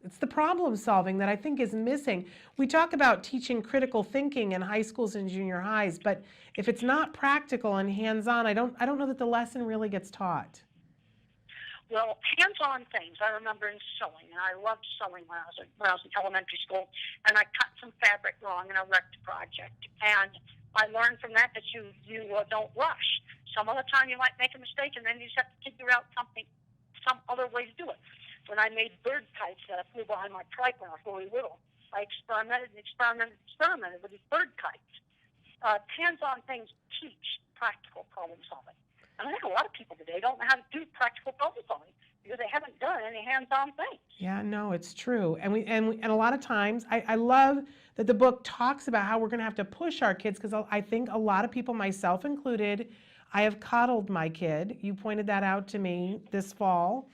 It's the problem solving that I think is missing. We talk about teaching critical thinking in high schools and junior highs, but if it's not practical and hands-on, I don't know that the lesson really gets taught. Well, hands-on things. I remember in sewing, and I loved sewing when I was in elementary school, and I cut some fabric wrong in a wrecked project. And I learned from that you don't rush. Some other time you might make a mistake, and then you just have to figure out some other way to do it. When I made bird kites that I flew behind my trike when I was really little, I experimented with these bird kites. Hands-on things teach practical problem solving. And I think a lot of people today don't know how to do practical problem solving because they haven't done any hands-on things. Yeah, no, it's true. And a lot of times, I love that the book talks about how we're going to have to push our kids, because I think a lot of people, myself included, I have coddled my kid. You pointed that out to me this fall.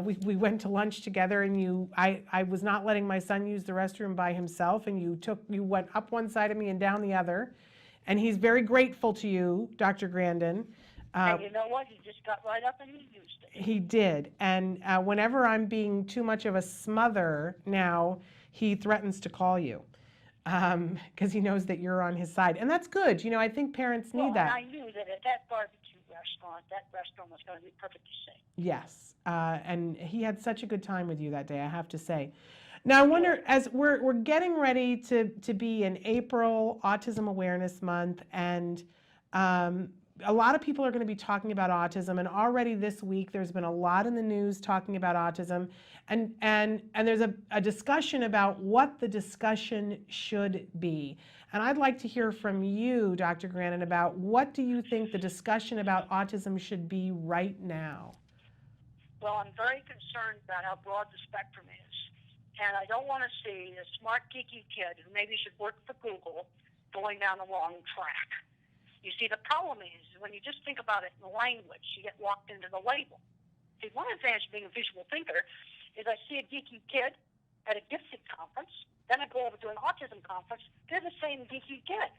We went to lunch together, and I was not letting my son use the restroom by himself, and you went up one side of me and down the other, and he's very grateful to you, Dr. Grandin. And you know what? He just got right up and he used it. He did, and whenever I'm being too much of a smother now, he threatens to call you, because he knows that you're on his side, and that's good. I think parents need that. And I knew that at that barbecue restaurant, that restaurant was going to be perfectly safe. Yes, and he had such a good time with you that day, I have to say. Now, I wonder, as we're getting ready to be in April, Autism Awareness Month, and a lot of people are going to be talking about autism, and already this week there's been a lot in the news talking about autism, and there's a discussion about what the discussion should be. And I'd like to hear from you, Dr. Grandin, about what do you think the discussion about autism should be right now? Well, I'm very concerned about how broad the spectrum is. And I don't want to see a smart, geeky kid who maybe should work for Google going down the wrong track. You see, the problem is when you just think about it in language, you get locked into the label. See, one advantage of being a visual thinker is I see a geeky kid at a gifted conference, then I go over to an autism conference, they're the same geeky kid.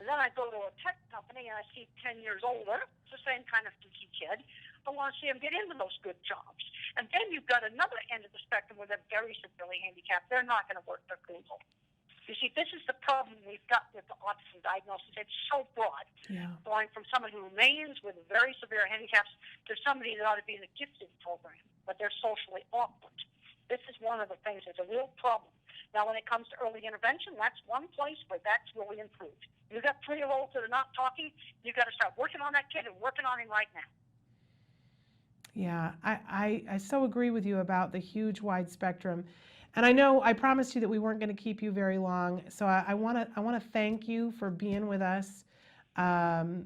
And then I go to a tech company and I see 10 years older, it's the same kind of geeky kid. I want to see them get into those good jobs. And then you've got another end of the spectrum where they're very severely handicapped. They're not going to work for Google. You see, this is the problem we've got with the autism diagnosis. It's so broad. Yeah. Going from someone who remains with very severe handicaps to somebody that ought to be in a gifted program, but they're socially awkward. This is one of the things that's a real problem. Now, when it comes to early intervention, that's one place where that's really improved. You've got 3-year-olds that are not talking. You've got to start working on that kid and working on him right now. Yeah, I so agree with you about the huge wide spectrum. And I promised you that we weren't going to keep you very long. So I want to thank you for being with us. We're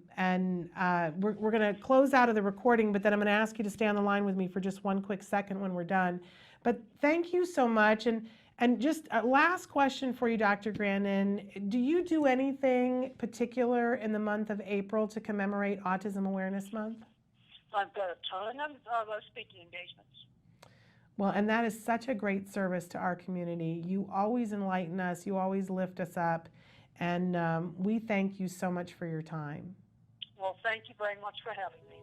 going to close out of the recording, but then I'm going to ask you to stay on the line with me for just one quick second when we're done. But thank you so much. And just a last question for you, Dr. Grandin. Do you do anything particular in the month of April to commemorate Autism Awareness Month? I've got a ton of speaking engagements. Well, and that is such a great service to our community. You always enlighten us. You always lift us up. And we thank you so much for your time. Well, thank you very much for having me.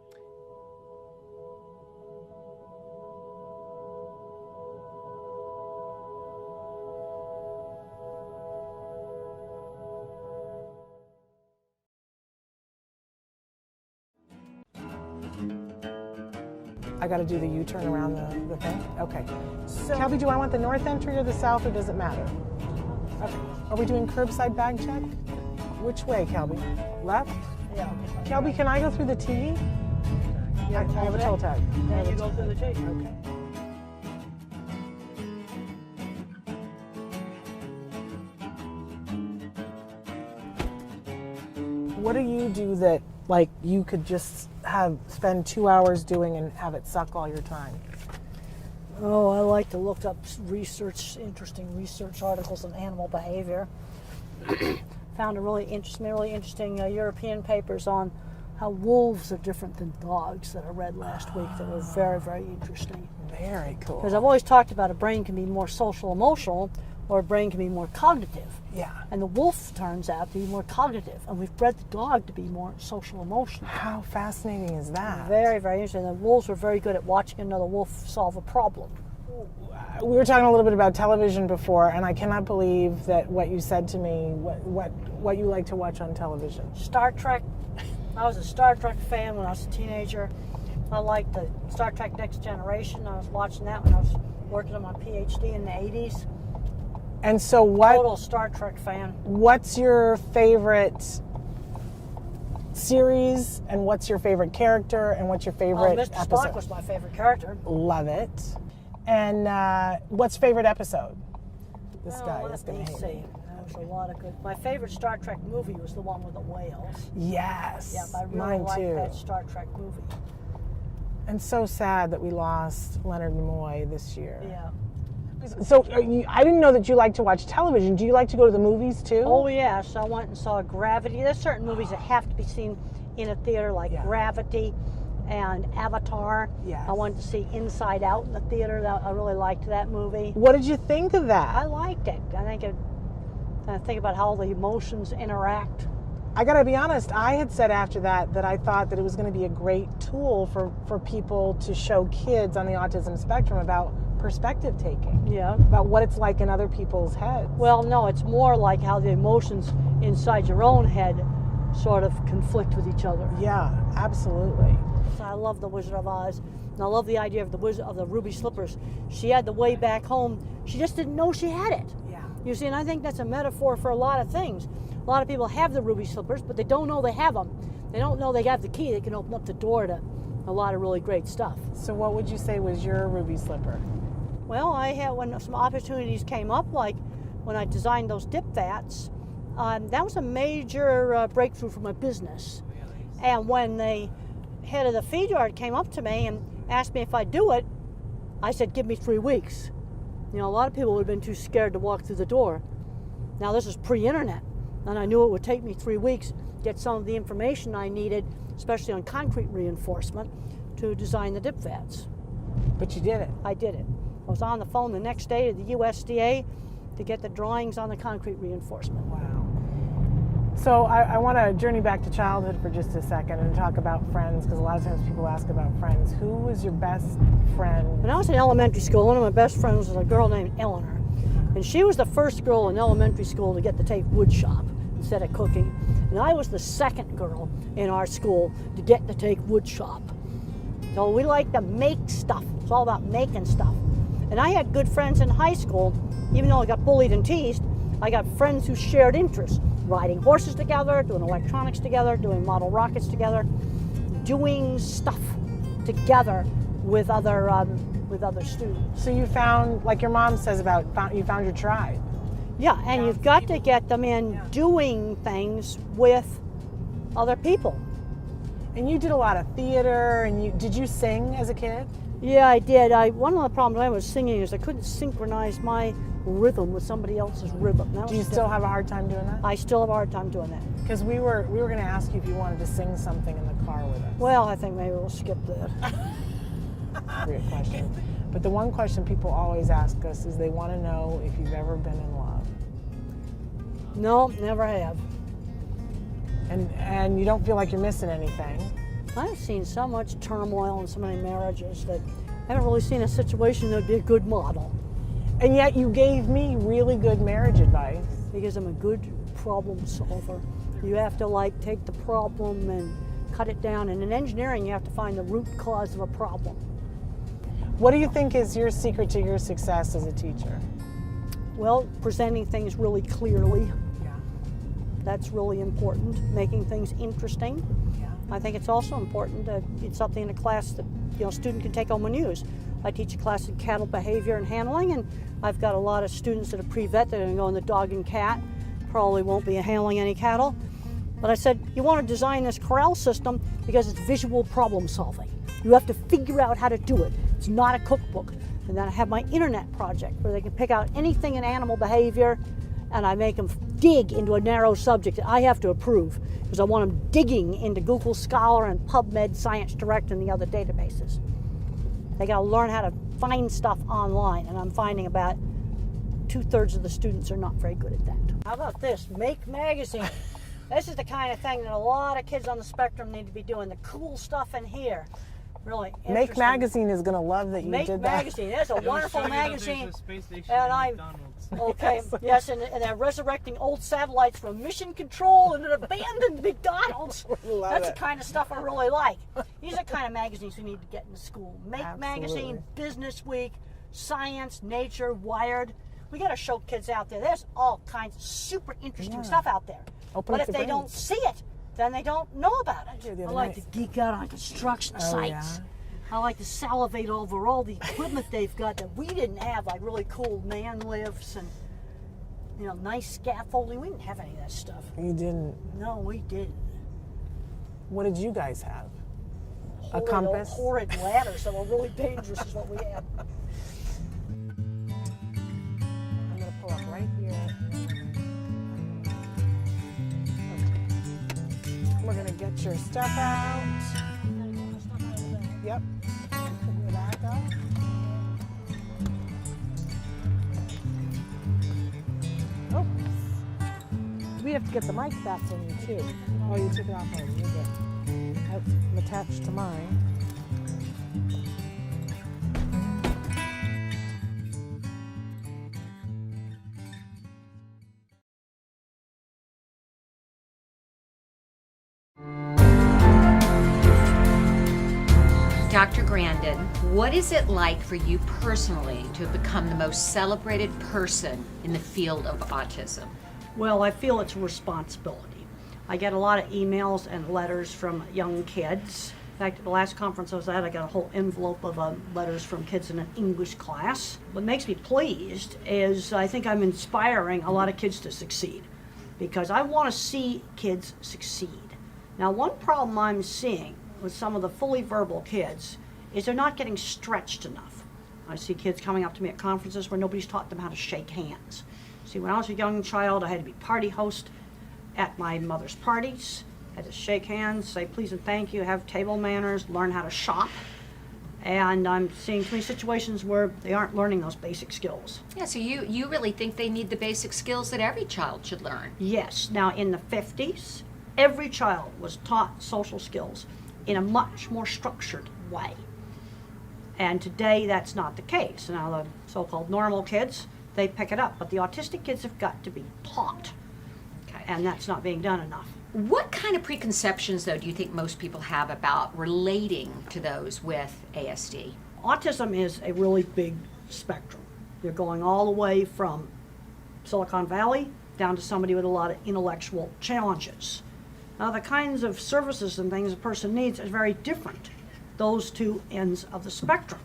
I got to do the U-turn around the thing? Okay. So, Kelby, do I want the north entry or the south, or does it matter? Okay. Are we doing curbside bag check? Which way, Kelby? Left? Yeah. Kelby, can I go through the T? You have a I have a toe toe tag. Then you go through the tape. Okay. What do you do that, like, you could just spend 2 hours doing and have it suck all your time? Oh, I like to look up interesting research articles on animal behavior. Found a really interesting European papers on how wolves are different than dogs that I read last week that were very, very interesting. Very cool. Because I've always talked about a brain can be more social emotional or a brain can be more cognitive. Yeah. And the wolf turns out to be more cognitive, and we've bred the dog to be more social emotional. How fascinating is that? Very, very interesting. The wolves were very good at watching another wolf solve a problem. We were talking a little bit about television before, and I cannot believe that what you said to me, what you like to watch on television. Star Trek. I was a Star Trek fan when I was a teenager. I liked the Star Trek Next Generation. I was watching that when I was working on my PhD in the 80s. And so Total Star Trek fan. what's your favorite series, and what's your favorite character, and what's your favorite Mr. episode? Spock was my favorite character. Love it. And what's favorite episode? This guy is Let going me to hate see. me. There was a lot of good. My favorite Star Trek movie was the one with the whales. Yes. Yeah, I really mine liked too. that Star Trek movie. And so sad that we lost Leonard Nimoy this year. Yeah. So I didn't know that you like to watch television. Do you like to go to the movies too? Oh yes, I went and saw Gravity. There's certain movies that have to be seen in a theater, like Yeah. Gravity and Avatar. Yes. I wanted to see Inside Out in the theater. I really liked that movie. What did you think of that? I liked it. I think about how the emotions interact. I gotta be honest, I had said after that I thought that it was going to be a great tool for people to show kids on the autism spectrum about perspective taking, Yeah. about what it's like in other people's heads. Well, no, it's more like how the emotions inside your own head sort of conflict with each other. Yeah, absolutely. So I love The Wizard of Oz, and I love the idea of the ruby slippers. She had the way back home. She just didn't know she had it. Yeah. You see, and I think that's a metaphor for a lot of things. A lot of people have the ruby slippers, but they don't know they have them. They don't know they got the key that can open up the door to a lot of really great stuff. So what would you say was your ruby slipper? Well, I had, when some opportunities came up, like when I designed those dip vats, that was a major breakthrough for my business. And when the head of the feed yard came up to me and asked me if I'd do it, I said, give me 3 weeks. You know, a lot of people would have been too scared to walk through the door. Now, this is pre-internet, and I knew it would take me 3 weeks to get some of the information I needed, especially on concrete reinforcement, to design the dip vats. But you did it. I did it. I was on the phone the next day to the USDA to get the drawings on the concrete reinforcement. Wow. So I want to journey back to childhood for just a second and talk about friends, because a lot of times people ask about friends. Who was your best friend? When I was in elementary school, one of my best friends was a girl named Eleanor. And she was the first girl in elementary school to get to take wood shop instead of cooking. And I was the second girl in our school to get to take wood shop. So we like to make stuff. It's all about making stuff. And I had good friends in high school. Even though I got bullied and teased, I got friends who shared interests. Riding horses together, doing electronics together, doing model rockets together, doing stuff together with other students. So you found, like your mom says about, you found your tribe. Yeah, and you've got to get them in doing things with other people. And you did a lot of theater, and did you sing as a kid? Yeah, I did. One of the problems I was singing is I couldn't synchronize my rhythm with somebody else's rhythm. Do you still have a hard time doing that? I still have a hard time doing that. Because we were going to ask you if you wanted to sing something in the car with us. Well, I think maybe we'll skip that. Great question. But the one question people always ask us is they want to know if you've ever been in love. No, never have. And you don't feel like you're missing anything. I've seen so much turmoil in so many marriages that I haven't really seen a situation that would be a good model. And yet you gave me really good marriage advice. Because I'm a good problem solver. You have to take the problem and cut it down. And in engineering, you have to find the root cause of a problem. What do you think is your secret to your success as a teacher? Well, presenting things really clearly. Yeah. That's really important. Making things interesting. Yeah. I think it's also important that it's something in a class that student can take home and use. I teach a class in cattle behavior and handling, and I've got a lot of students that are pre-vet that are going to go in the dog and cat. Probably won't be handling any cattle. But I said, you want to design this corral system because it's visual problem solving. You have to figure out how to do it. It's not a cookbook. And then I have my internet project where they can pick out anything in animal behavior, and I make them dig into a narrow subject that I have to approve because I want them digging into Google Scholar and PubMed, Science Direct, and the other databases. They got to learn how to find stuff online, and I'm finding about 2/3 of the students are not very good at that. How about this? Make Magazine. This is the kind of thing that a lot of kids on the spectrum need to be doing. The cool stuff in here. Really Make Magazine is going to love that you Make did that. Magazine. It's a wonderful magazine. And I'm okay. Yes, and they're resurrecting old satellites from mission control and an abandoned McDonald's. That's the kind of stuff I really like. These are the kind of magazines we need to get in school. Make Magazine, Business Week, Science, Nature, Wired. We got to show kids out there. There's all kinds of super interesting stuff out there. Open but up if your they don't brains. see it, then they don't know about it. Yeah, the I other like night. to geek out on construction sites. Yeah. I like to salivate over all the equipment they've got that we didn't have, like really cool man lifts and nice scaffolding. We didn't have any of that stuff. You didn't. No, we didn't. What did you guys have? Horrid, compass? Horrid ladders that were really dangerous is what we had. I'm going to pull up right here. Okay. We're going to get your stuff out. Yep. Put your back up. Oh. We have to get the mic back from you too. Oh, you took it off already. You're good. I'm attached to mine. Dr. Grandin, what is it like for you personally to have become the most celebrated person in the field of autism? Well, I feel it's a responsibility. I get a lot of emails and letters from young kids. In fact, at the last conference I was at, I got a whole envelope of letters from kids in an English class. What makes me pleased is I think I'm inspiring a lot of kids to succeed because I want to see kids succeed. Now, one problem I'm seeing with some of the fully verbal kids is they're not getting stretched enough. I see kids coming up to me at conferences where nobody's taught them how to shake hands. See, when I was a young child, I had to be party host at my mother's parties. I had to shake hands, say please and thank you, have table manners, learn how to shop. And I'm seeing too many situations where they aren't learning those basic skills. Yeah, so you really think they need the basic skills that every child should learn? Yes. Now, in the 50s, every child was taught social skills in a much more structured way. And today, that's not the case. Now, the so-called normal kids, they pick it up, but the autistic kids have got to be taught, Okay. and that's not being done enough. What kind of preconceptions, though, do you think most people have about relating to those with ASD? Autism is a really big spectrum. You're going all the way from Silicon Valley down to somebody with a lot of intellectual challenges. Now, the kinds of services and things a person needs is very different, those two ends of the spectrum.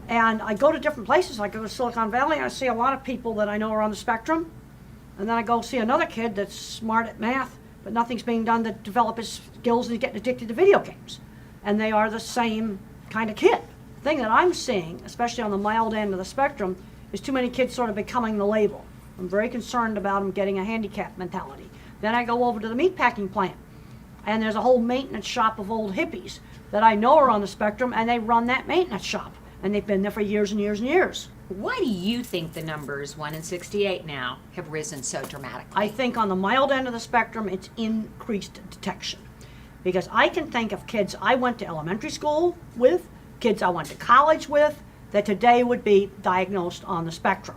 And I go to different places. I go to Silicon Valley, and I see a lot of people that I know are on the spectrum. And then I go see another kid that's smart at math, but nothing's being done to develop his skills, and he's getting addicted to video games. And they are the same kind of kid. The thing that I'm seeing, especially on the mild end of the spectrum, is too many kids sort of becoming the label. I'm very concerned about them getting a handicap mentality. Then I go over to the meatpacking plant, and there's a whole maintenance shop of old hippies that I know are on the spectrum, and they run that maintenance shop, and they've been there for years and years and years. Why do you think the numbers, 1 in 68 now, have risen so dramatically? I think on the mild end of the spectrum, it's increased detection. Because I can think of kids I went to elementary school with, kids I went to college with, that today would be diagnosed on the spectrum.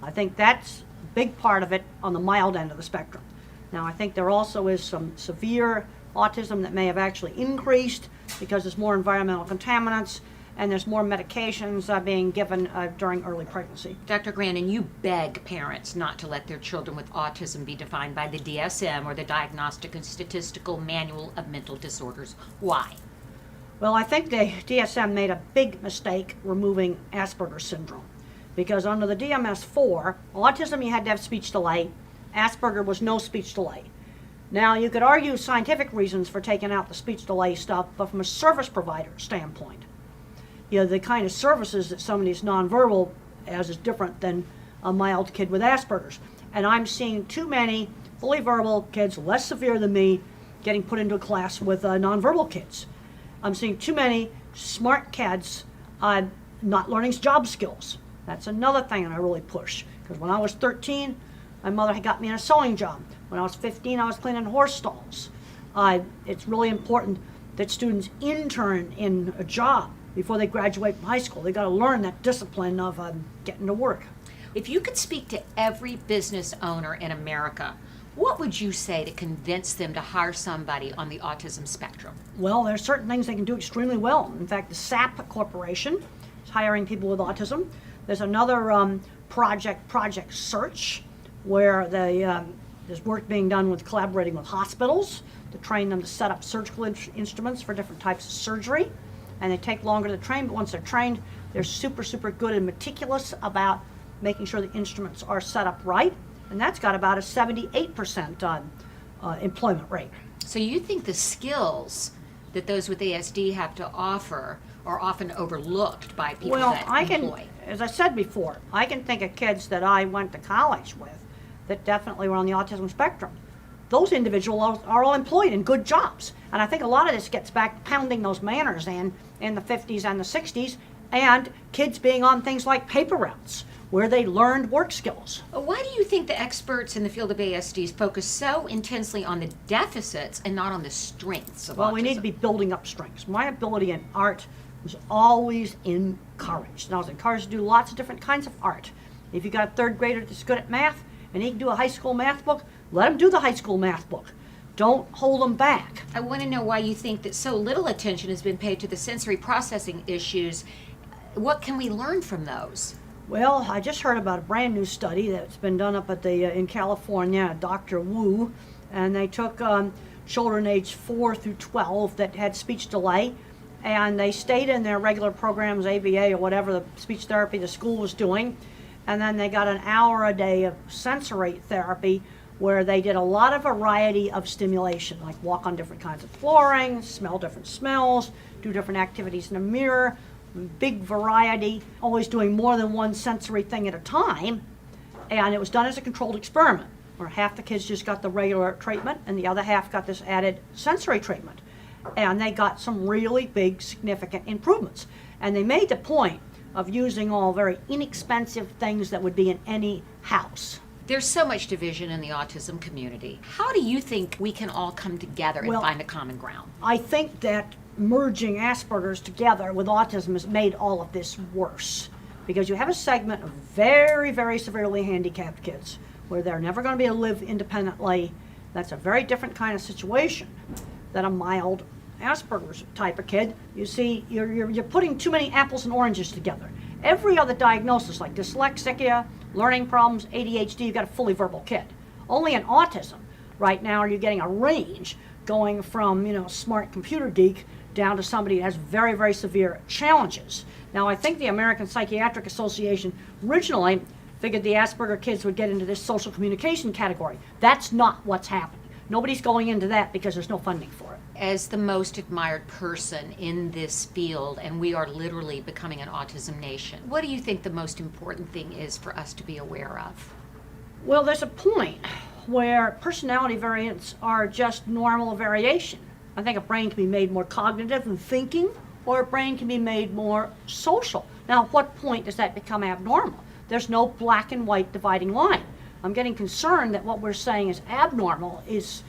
I think that's a big part of it on the mild end of the spectrum. Now, I think there also is some severe autism that may have actually increased because there's more environmental contaminants and there's more medications being given during early pregnancy. Dr. Grandin, you beg parents not to let their children with autism be defined by the DSM or the Diagnostic and Statistical Manual of Mental Disorders. Why? Well, I think the DSM made a big mistake removing Asperger's syndrome, because under the DMS-4, autism you had to have speech delay, Asperger was no speech delay. Now, you could argue scientific reasons for taking out the speech delay stuff, but from a service provider standpoint, the kind of services that somebody's nonverbal has is different than a mild kid with Asperger's. And I'm seeing too many fully verbal kids, less severe than me, getting put into a class with nonverbal kids. I'm seeing too many smart kids not learning job skills. That's another thing that I really push. Because when I was 13, my mother had got me in a sewing job. When I was 15, I was cleaning horse stalls. It's really important that students intern in a job before they graduate from high school. They got to learn that discipline of getting to work. If you could speak to every business owner in America, what would you say to convince them to hire somebody on the autism spectrum? Well, there's certain things they can do extremely well. In fact, the SAP Corporation is hiring people with autism. There's another Project Search, where there's work being done with collaborating with hospitals to train them to set up surgical instruments for different types of surgery. And they take longer to train, but once they're trained, they're super, super good and meticulous about making sure the instruments are set up right. And that's got about a 78% employment rate. So you think the skills that those with ASD have to offer are often overlooked by people that employ? As I said before, I can think of kids that I went to college with that definitely were on the autism spectrum. Those individuals are all employed in good jobs. And I think a lot of this gets back to pounding those manners in the 50s and the 60s, and kids being on things like paper routes, where they learned work skills. Why do you think the experts in the field of ASDs focus so intensely on the deficits and not on the strengths of autism? Well, we need to be building up strengths. My ability in art was always encouraged. And I was encouraged to do lots of different kinds of art. If you got a third grader that's good at math and he can do a high school math book, let him do the high school math book. Don't hold them back. I want to know why you think that so little attention has been paid to the sensory processing issues. What can we learn from those? Well, I just heard about a brand new study that's been done up at in California, Dr. Wu, and they took children aged 4 through 12 that had speech delay, and they stayed in their regular programs, ABA or whatever the speech therapy the school was doing, and then they got an hour a day of sensory therapy where they did a lot of variety of stimulation, like walk on different kinds of flooring, smell different smells, do different activities in a mirror, big variety, always doing more than one sensory thing at a time. And it was done as a controlled experiment, where half the kids just got the regular treatment and the other half got this added sensory treatment. And they got some really big, significant improvements. And they made the point of using all very inexpensive things that would be in any house. There's so much division in the autism community. How do you think we can all come together and find a common ground? I think that merging Asperger's together with autism has made all of this worse, because you have a segment of very, very severely handicapped kids where they're never going to be able to live independently. That's a very different kind of situation than a mild Asperger's type of kid. You see, you're putting too many apples and oranges together. Every other diagnosis, like dyslexia, learning problems, ADHD, you've got a fully verbal kid. Only in autism, right now, are you getting a range going from, smart computer geek down to somebody who has very, very severe challenges. Now, I think the American Psychiatric Association originally figured the Asperger kids would get into this social communication category. That's not what's happening. Nobody's going into that because there's no funding for it. As the most admired person in this field, and we are literally becoming an autism nation, what do you think the most important thing is for us to be aware of? Well, there's a point where personality variants are just normal variation. I think a brain can be made more cognitive and thinking, or a brain can be made more social. Now, at what point does that become abnormal? There's no black and white dividing line. I'm getting concerned that what we're saying is abnormal is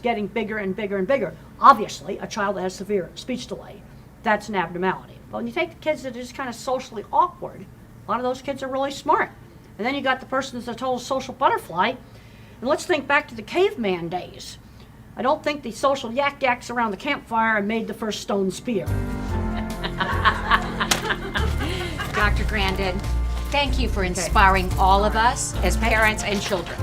getting bigger and bigger and bigger. Obviously, a child that has severe speech delay, that's an abnormality. But when you take the kids that are just kind of socially awkward, a lot of those kids are really smart. And then you got the person that's a total social butterfly. And let's think back to the caveman days. I don't think the social yak-yaks around the campfire made the first stone spear. Dr. Grandin, thank you for inspiring all of us as parents and children.